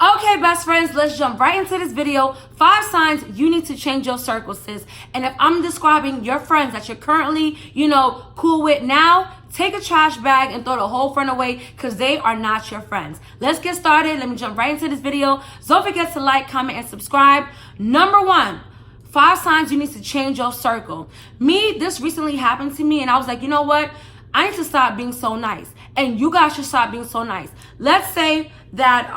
Okay, best friends, let's jump right into this video. 5 signs you need to change your circle, sis. And if I'm describing your friends that you're currently, cool with now, take a trash bag and throw the whole friend away because they are not your friends. Let's get started. Let me jump right into this video. Don't forget to like, comment, and subscribe. Number 1. 5 signs you need to change your circle. This recently happened to me, and I was like, you know what? I need to stop being so nice. And you guys should stop being so nice. Let's say that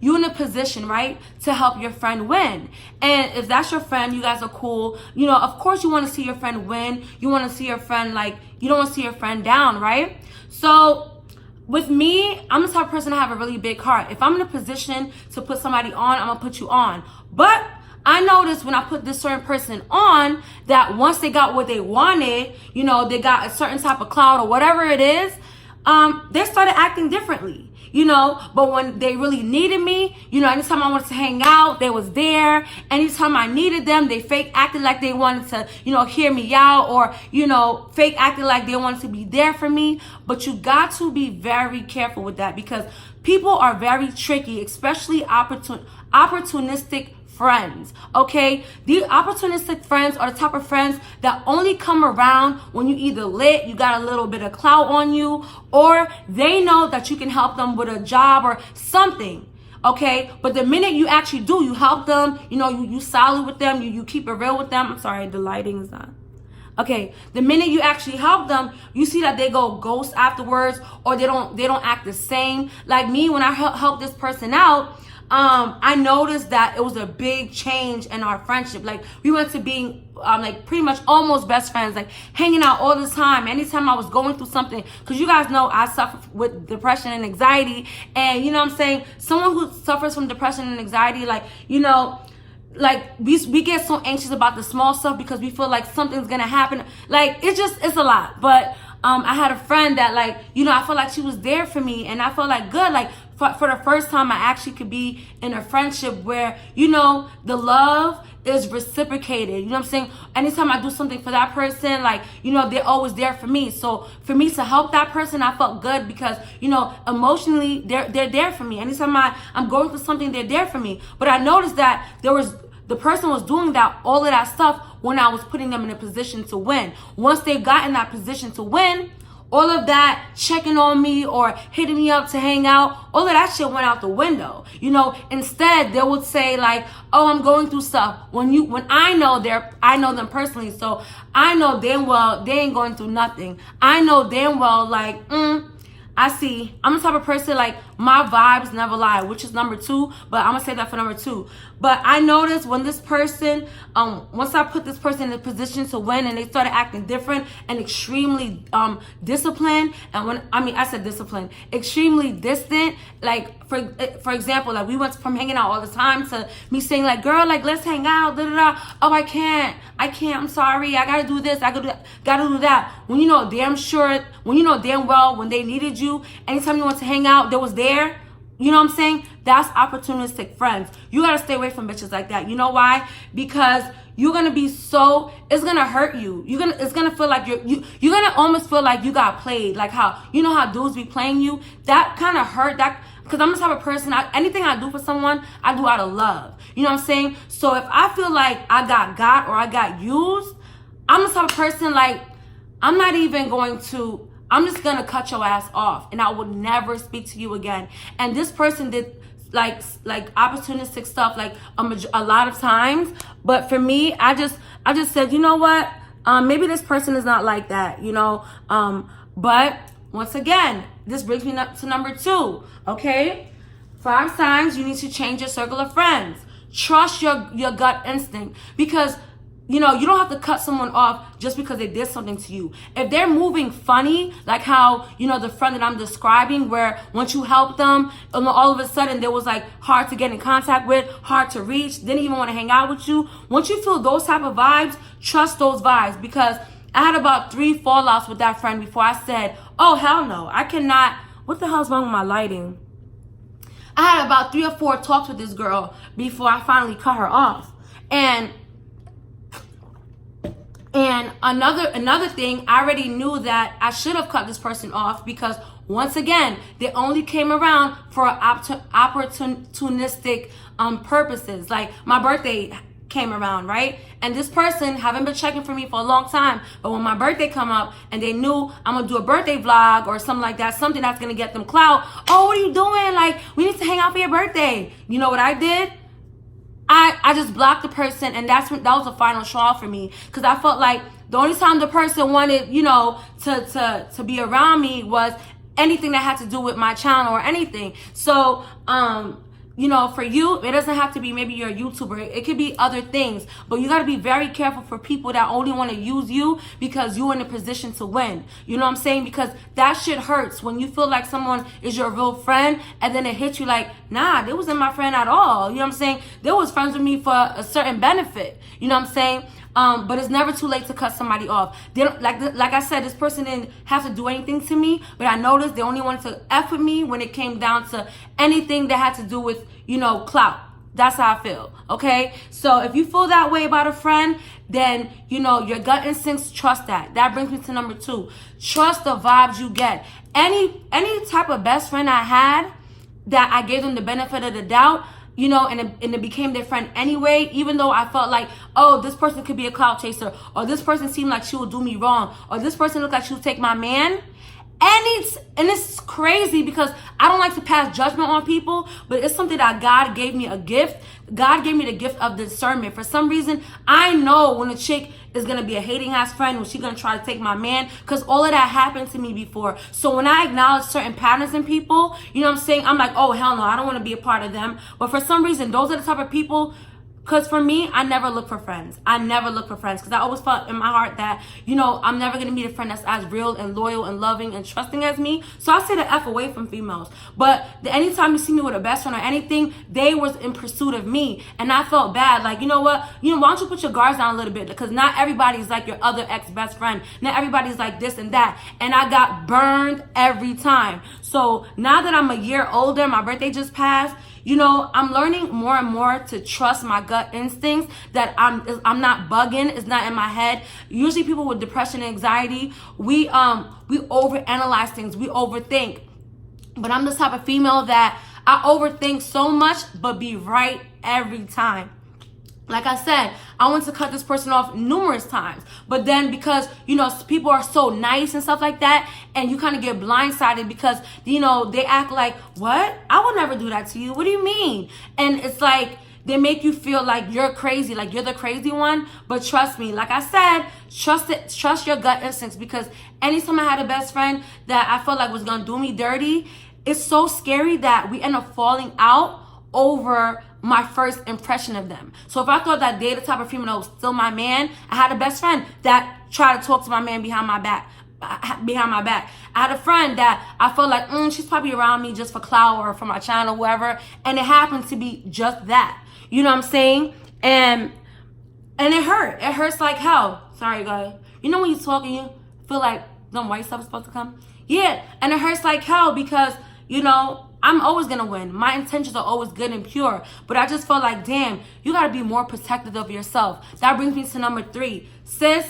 you're in a position, right, to help your friend win. And if that's your friend, you guys are cool. Of course you want to see your friend win. You want to see your friend, you don't want to see your friend down, right? So with me, I'm the type of person to have a really big heart. If I'm in a position to put somebody on, I'm going to put you on. But I noticed when I put this certain person on that once they got what they wanted, they got a certain type of clout or whatever it is, they started acting differently, but when they really needed me, anytime I wanted to hang out, they was there. Anytime I needed them, they fake acted like they wanted to, hear me out or, fake acted like they wanted to be there for me. But you got to be very careful with that because people are very tricky, especially opportunistic friends, okay? These opportunistic friends are the type of friends that only come around when you either lit, you got a little bit of clout on you, or they know that you can help them with a job or something, okay? But the minute you actually do, you help them, you solid with them, you keep it real with them. I'm sorry, the lighting is not. Okay, the minute you actually help them, you see that they go ghost afterwards, or they don't act the same. Like me, when I helped this person out, I noticed that it was a big change in our friendship. Like we went to being pretty much almost best friends, like hanging out all the time. Anytime I was going through something, because you guys know I suffer with depression and anxiety, and someone who suffers from depression and anxiety, we get so anxious about the small stuff because we feel like something's gonna happen. It's a lot. But I had a friend that I felt like she was there for me, and I felt like good, for the first time I actually could be in a friendship where, the love is reciprocated. You know what I'm saying? Anytime I do something for that person, they're always there for me. So for me to help that person, I felt good because, emotionally, they're there for me. Anytime I'm going through something, they're there for me. But I noticed that the person was doing all of that stuff when I was putting them in a position to win. Once they got in that position to win, all of that checking on me or hitting me up to hang out, all of that shit went out the window. Instead they would say oh, I'm going through stuff. When I know them personally, so I know damn well they ain't going through nothing. I know damn well I see. I'm the type of person my vibes never lie, which is number 2, but I'm gonna say that for number 2. But I noticed when this person, once I put this person in a position to win and they started acting different and extremely disciplined, and I said disciplined, extremely distant, for example, we went from hanging out all the time to me saying girl, let's hang out, da da da. Oh, I can't, I'm sorry, I gotta do this, I gotta do that. When you know damn well when they needed you, anytime you want to hang out, they was there. You know what I'm saying? That's opportunistic friends. You gotta stay away from bitches like that. You know why? Because you're gonna be it's gonna hurt you. It's gonna feel like you're gonna almost feel like you got played. Like how dudes be playing you. That kind of hurt. Because I'm the type of person, anything I do for someone, I do out of love. You know what I'm saying? So if I feel like I got or I got used, I'm the type of person I'm just gonna cut your ass off and I will never speak to you again. And this person did opportunistic stuff a lot of times, but for me, I just said, you know what, maybe this person is not like that, but once again, this brings me up to number 2. Okay, 5 signs you need to change your circle of friends. Trust your gut instinct, because you don't have to cut someone off just because they did something to you. If they're moving funny, like how, the friend that I'm describing, where once you help them, all of a sudden they was hard to get in contact with, hard to reach, didn't even want to hang out with you. Once you feel those type of vibes, trust those vibes, because I had about 3 fallouts with that friend before I said, oh, hell no, I cannot. What the hell's wrong with my lighting? I had about 3 or 4 talks with this girl before I finally cut her off. And another thing, I already knew that I should have cut this person off, because once again, they only came around for opportunistic purposes. Like my birthday came around, right? And this person haven't been checking for me for a long time, but when my birthday come up and they knew I'm gonna do a birthday vlog or something like that, something that's gonna get them clout. Oh, what are you doing? Like, we need to hang out for your birthday. You know what I did? I just blocked the person, and that was the final straw for me, because I felt like the only time the person wanted, you know, to be around me was anything that had to do with my channel or anything. So you know, for you, it doesn't have to be maybe you're a YouTuber. It could be other things. But you got to be very careful for people that only want to use you because you're in a position to win. You know what I'm saying? Because that shit hurts when you feel like someone is your real friend and then it hits you like, nah, they wasn't my friend at all. You know what I'm saying? They was friends with me for a certain benefit. You know what I'm saying? But it's never too late to cut somebody off. They don't, like I said, this person didn't have to do anything to me, but I noticed they only wanted to F with me when it came down to anything that had to do with, you know, clout. That's how I feel, okay? So if you feel that way about a friend, then, you know, your gut instincts, trust that. That brings me to number 2. Trust the vibes you get. Any type of best friend I had that I gave them the benefit of the doubt, you know, and it became their friend anyway, even though I felt like, oh, this person could be a clout chaser, or this person seemed like she would do me wrong, or this person looked like she would take my man. And it's crazy because I don't like to pass judgment on people, but it's something that God gave me a gift. God gave me the gift of discernment. For some reason, I know when a chick is going to be a hating ass friend, when she's going to try to take my man, because all of that happened to me before. So when I acknowledge certain patterns in people, you know what I'm saying? I'm like, oh, hell no, I don't want to be a part of them. But for some reason, those are the type of people. Because for me, I never look for friends. I never look for friends because I always felt in my heart that, you know, I'm never going to meet a friend that's as real and loyal and loving and trusting as me. So I stay the F away from females. But anytime you see me with a best friend or anything, they was in pursuit of me. And I felt bad. Like, you know what? Why don't you put your guards down a little bit? Because not everybody's like your other ex-best friend. Not everybody's like this and that. And I got burned every time. So now that I'm a year older, my birthday just passed, you know, I'm learning more and more to trust my gut instincts, that I'm not bugging, it's not in my head. Usually people with depression and anxiety, we overanalyze things, we overthink. But I'm the type of female that I overthink so much, but be right every time. Like I said, I want to cut this person off numerous times. But then because, you know, people are so nice and stuff like that, and you kind of get blindsided because, you know, they act like, what? I would never do that to you. What do you mean? And it's like, they make you feel like you're crazy, like you're the crazy one. But trust me, like I said, trust your gut instincts, because anytime I had a best friend that I felt like was going to do me dirty, it's so scary that we end up falling out over my first impression of them. So if I thought that they the type of female that was still my man, I had a best friend that tried to talk to my man behind my back. I had a friend that I felt like, she's probably around me just for clout or for my channel, whoever. And it happened to be just that. You know what I'm saying? And it hurt. It hurts like hell. Sorry, guys. You know when you talk and you feel like some white stuff is supposed to come? Yeah. And it hurts like hell because, you know, I'm always going to win. My intentions are always good and pure. But I just felt like, damn, you got to be more protective of yourself. That brings me to number 3. Sis,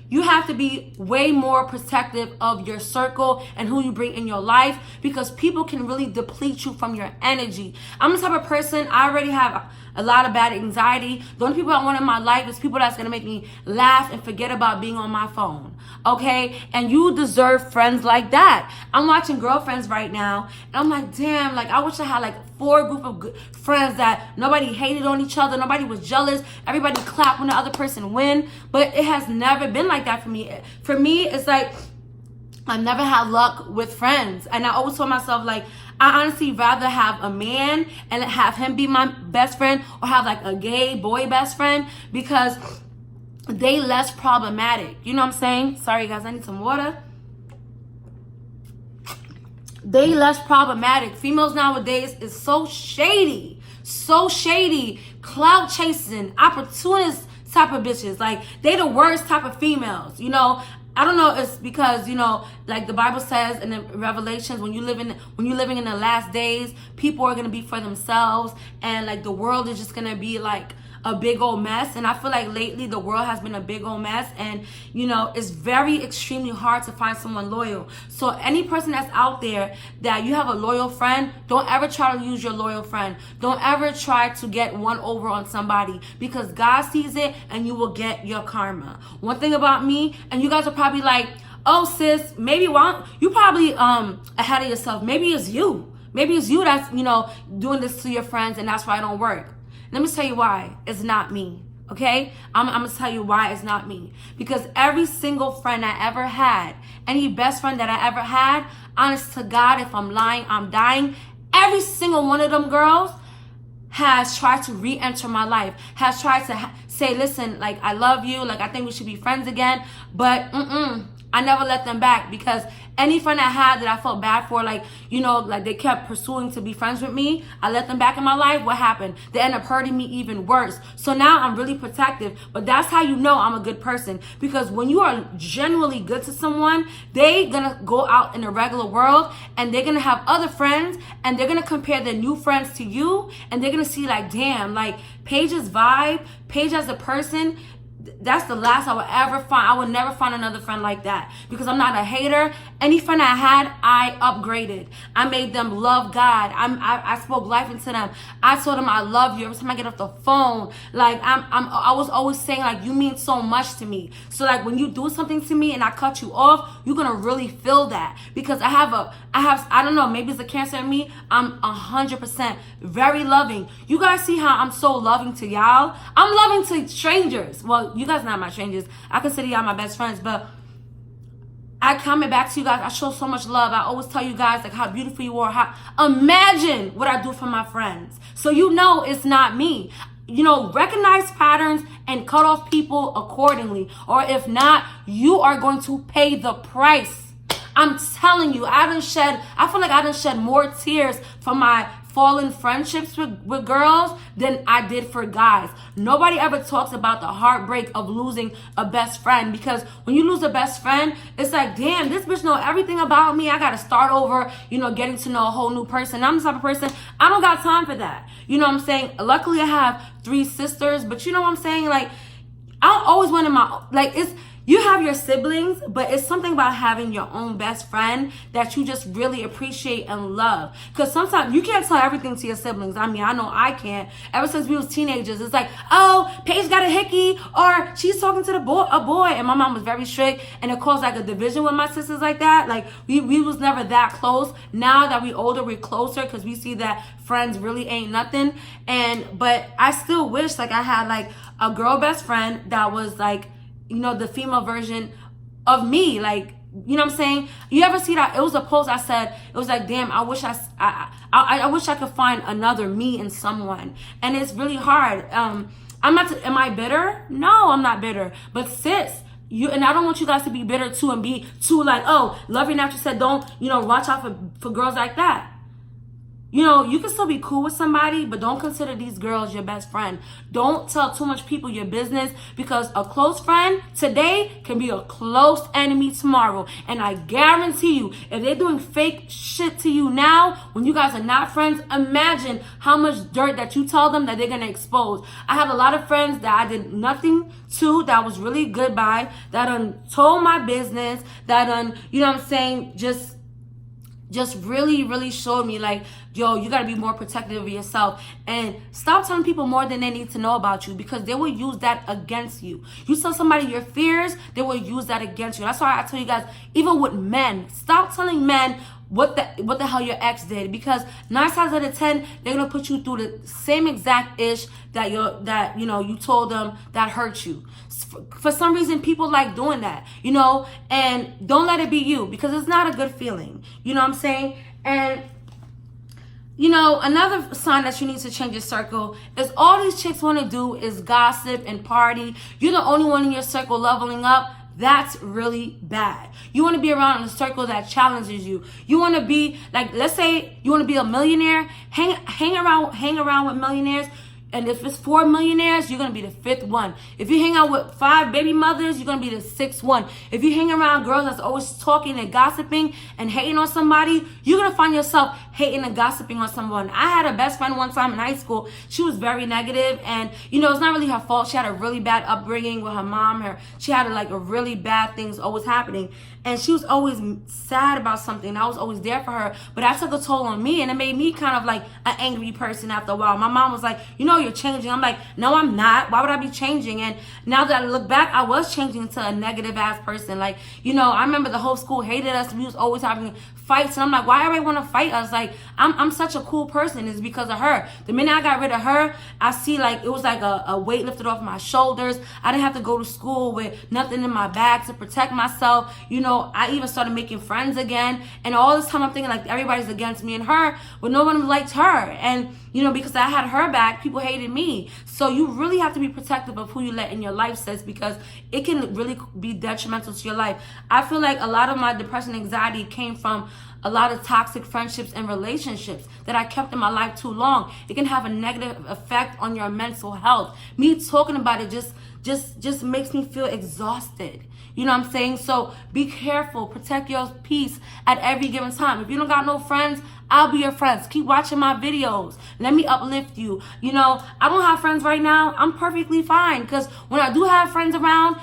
you have to be way more protective of your circle and who you bring in your life, because people can really deplete you from your energy. I'm the type of person, I already have a lot of bad anxiety. The only people I want in my life is people that's going to make me laugh and forget about being on my phone. Okay? And you deserve friends like that. I'm watching Girlfriends right now, and I'm like, damn, like I wish I had like 4 group of good friends that nobody hated on each other, nobody was jealous, everybody clapped when the other person win. But it has never been like that for me. For me, it's like I've never had luck with friends. And I always told myself, like, I honestly rather have a man and have him be my best friend, or have like a gay boy best friend, because they less problematic. You know what I'm saying? Sorry guys, I need some water. They less problematic. Females nowadays is so shady. Clout chasing, opportunist type of bitches. Like, they the worst type of females, you know. I don't know, it's because, you know, like the Bible says in the Revelations, when you're living in the last days, people are going to be for themselves, and like the world is just going to be like a big old mess. And I feel like lately the world has been a big old mess, and it's very extremely hard to find someone loyal. So any person that's out there that you have a loyal friend, don't ever try to use your loyal friend. Don't ever try to get one over on somebody, because God sees it and you will get your karma. One thing about me, and you guys are probably like, oh sis, maybe you probably ahead of yourself. Maybe it's you. Maybe it's you that's, doing this to your friends, and that's why it don't work. Let me tell you why. It's not me, okay? I'm going to tell you why it's not me. Because every single friend I ever had, any best friend that I ever had, honest to God, if I'm lying, I'm dying, every single one of them girls has tried to re-enter my life, has tried to say, listen, like, I love you, like, I think we should be friends again, but I never let them back, because any friend I had that I felt bad for, like, like they kept pursuing to be friends with me, I let them back in my life. What happened? They end up hurting me even worse. So now I'm really protective. But that's how you know I'm a good person, because when you are genuinely good to someone, they gonna go out in the regular world and they're gonna have other friends, and they're gonna compare their new friends to you, and they're gonna see like, damn, like Paige's vibe, Paige as a person, that's the last I would ever find. I would never find another friend like that, because I'm not a hater. Any friend I had, I upgraded. I made them love God. I spoke life into them. I told them I love you every time I get off the phone. Like I was always saying, like, you mean so much to me. So like when you do something to me and I cut you off, you're gonna really feel that, because I don't know, maybe it's a cancer in me. I'm 100% very loving. You guys see how I'm so loving to y'all? I'm loving to strangers. Well, you guys are not my strangers. I consider y'all my best friends, but I comment back to you guys. I show so much love. I always tell you guys like how beautiful you are. Imagine what I do for my friends. So it's not me. Recognize patterns and cut off people accordingly. Or if not, you are going to pay the price. I'm telling you, I feel like I done shed more tears for my fallen friendships with girls than I did for guys. Nobody ever talks about the heartbreak of losing a best friend, because when you lose a best friend, it's like, damn, this bitch know everything about me. I gotta start over, getting to know a whole new person. I'm the type of person, I don't got time for that. You know what I'm saying? Luckily I have 3 sisters, but you know what I'm saying? Like, I always wanted you have your siblings, but it's something about having your own best friend that you just really appreciate and love. Because sometimes you can't tell everything to your siblings. I mean, I know I can't. Ever since we was teenagers, it's like, oh, Paige got a hickey, or she's talking to a boy. And my mom was very strict, and it caused like a division with my sisters like that. Like we was never that close. Now that we older, we're closer, because we see that friends really ain't nothing. But I still wish like I had like a girl best friend that was like, the female version of me. Like, you know what I'm saying? You ever see that? It was a post I said, it was like, damn, I wish I wish I could find another me in someone. And it's really hard. Am I bitter? No, I'm not bitter. But sis, and I don't want you guys to be bitter too and be too like, oh, Love Your Natural said don't, watch out for girls like that. You can still be cool with somebody, but don't consider these girls your best friend. Don't tell too much people your business, because a close friend today can be a close enemy tomorrow. And I guarantee you, if they're doing fake shit to you now, when you guys are not friends, imagine how much dirt that you tell them that they're going to expose. I have a lot of friends that I did nothing to, that was really good by, that told my business, that just really, really showed me like, yo, you gotta be more protective of yourself, and stop telling people more than they need to know about you, because they will use that against you. You tell somebody your fears, they will use that against you. That's why I tell you guys, even with men, stop telling men what the hell your ex did, because 9 times out of 10 they're gonna put you through the same exact ish that you told them that hurt you. For some reason, people like doing that, and don't let it be you, because it's not a good feeling. You know what I'm saying? And another sign that you need to change your circle is all these chicks want to do is gossip and party. You're the only one in your circle leveling up. That's really bad. You want to be around in a circle that challenges you. You want to be like, let's say you want to be a millionaire. Hang around with millionaires. And if it's 4 millionaires, you're going to be the 5th one. If you hang out with 5 baby mothers, you're going to be the 6th one. If you hang around girls that's always talking and gossiping and hating on somebody, you're going to find yourself hating and gossiping on someone. I had a best friend one time in high school. She was very negative, and it's not really her fault. She had a really bad upbringing with her mom. She had like a really bad things always happening, and she was always sad about something. I was always there for her, but that took a toll on me, and it made me kind of like an angry person after a while. My mom was like, you're changing. I'm like, no, I'm not. Why would I be changing? And now that I look back, I was changing to a negative ass person. Like, I remember the whole school hated us. We was always having fights, and I'm like, why everybody want to fight us? Like, I'm such a cool person. It's because of her. The minute I got rid of her, I see like it was like a weight lifted off my shoulders. I didn't have to go to school with nothing in my bag to protect myself. I even started making friends again, and all this time I'm thinking like everybody's against me and her, but no one liked her. And because I had her back, people hated me. So you really have to be protective of who you let in your life, sis, because it can really be detrimental to your life. I feel like a lot of my depression and anxiety came from a lot of toxic friendships and relationships that I kept in my life too long. It can have a negative effect on your mental health. Me talking about it just makes me feel exhausted. You know what I'm saying? So be careful. Protect your peace at every given time. If you don't got no friends, I'll be your friends. Keep watching my videos. Let me uplift you. I don't have friends right now. I'm perfectly fine, because when I do have friends around,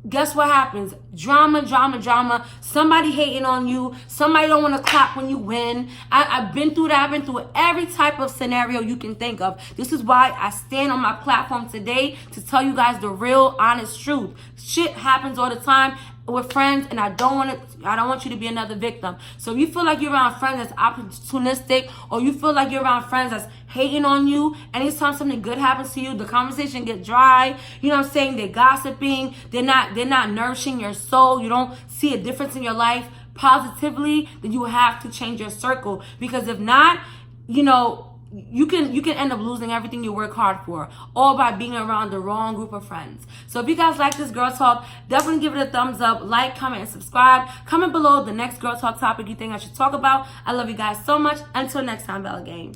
guess what happens? Drama, drama, drama. Somebody hating on you. Somebody don't want to clap when you win. I've been through that. I've been through every type of scenario you can think of. This is why I stand on my platform today to tell you guys the real, honest truth. Shit happens all the time with friends, and I don't want you to be another victim. So if you feel like you're around friends that's opportunistic, or you feel like you're around friends that's hating on you, anytime something good happens to you, the conversation get dry. You know what I'm saying? They're gossiping. They're not nourishing your soul. You don't see a difference in your life positively. Then you have to change your circle, because if not, you can end up losing everything you work hard for, all by being around the wrong group of friends. So if you guys like this girl talk, definitely give it a thumbs up, like, comment, and subscribe. Comment below the next girl talk topic you think I should talk about. I love you guys so much. Until next time, Bella Gang.